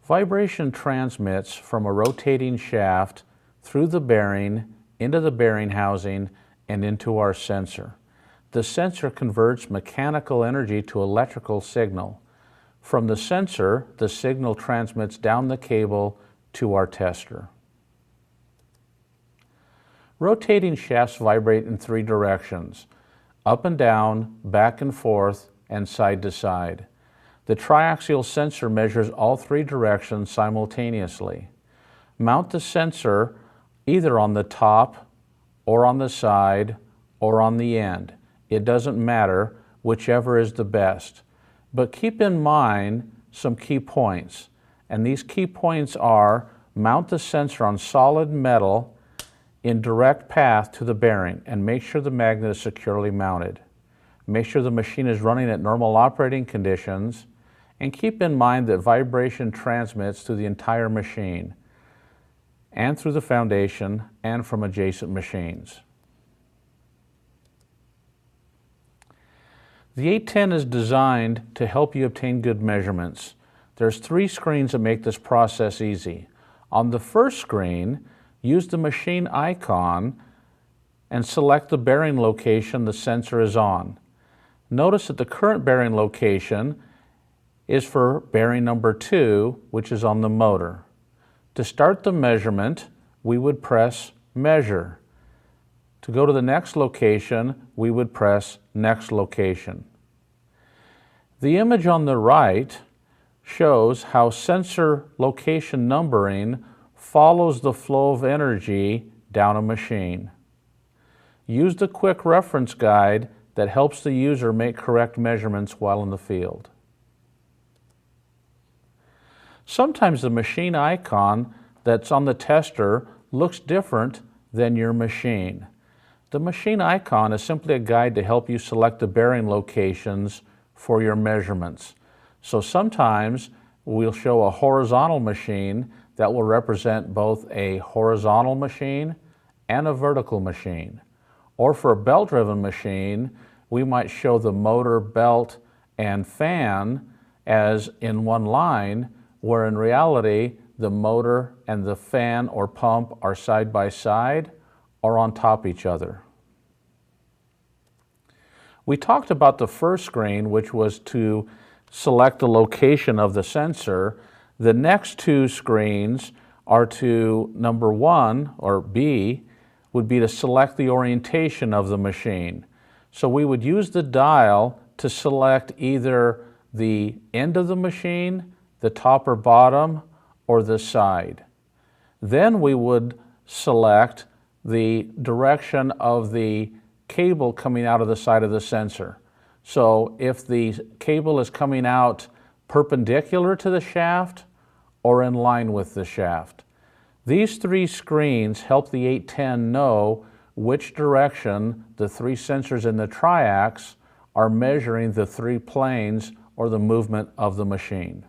Vibration transmits from a rotating shaft through the bearing, into the bearing housing, and into our sensor. The sensor converts mechanical energy to electrical signal. From the sensor, the signal transmits down the cable to our tester. Rotating shafts vibrate in three directions: up and down, back and forth, and side to side. The triaxial sensor measures all three directions simultaneously. Mount the sensor either on the top or on the side or on the end. It doesn't matter, whichever is the best. But keep in mind some key points. And these key points are: mount the sensor on solid metal in direct path to the bearing and make sure the magnet is securely mounted. Make sure the machine is running at normal operating conditions, and keep in mind that vibration transmits through the entire machine and through the foundation and from adjacent machines. The 810 is designed to help you obtain good measurements. There's three screens that make this process easy. On the first screen, use the machine icon and select the bearing location the sensor is on. Notice that the current bearing location is for bearing number 2, which is on the motor. To start the measurement, we would press Measure. To go to the next location, we would press Next Location. The image on the right shows how sensor location numbering follows the flow of energy down a machine. Use the quick reference guide that helps the user make correct measurements while in the field. Sometimes the machine icon that's on the tester looks different than your machine. The machine icon is simply a guide to help you select the bearing locations for your measurements. So sometimes we'll show a horizontal machine that will represent both a horizontal machine and a vertical machine. Or for a belt-driven machine, we might show the motor, belt, and fan as in one line, where in reality the motor and the fan or pump are side by side or on top each other. We talked about the first screen, which was to select the location of the sensor. The next two screens are to, number 1, or B, would be to select the orientation of the machine. So we would use the dial to select either the end of the machine, the top or bottom, or the side. Then we would select the direction of the cable coming out of the side of the sensor. So if the cable is coming out perpendicular to the shaft or in line with the shaft. These three screens help the 810 know which direction the three sensors in the triax are measuring the three planes or the movement of the machine.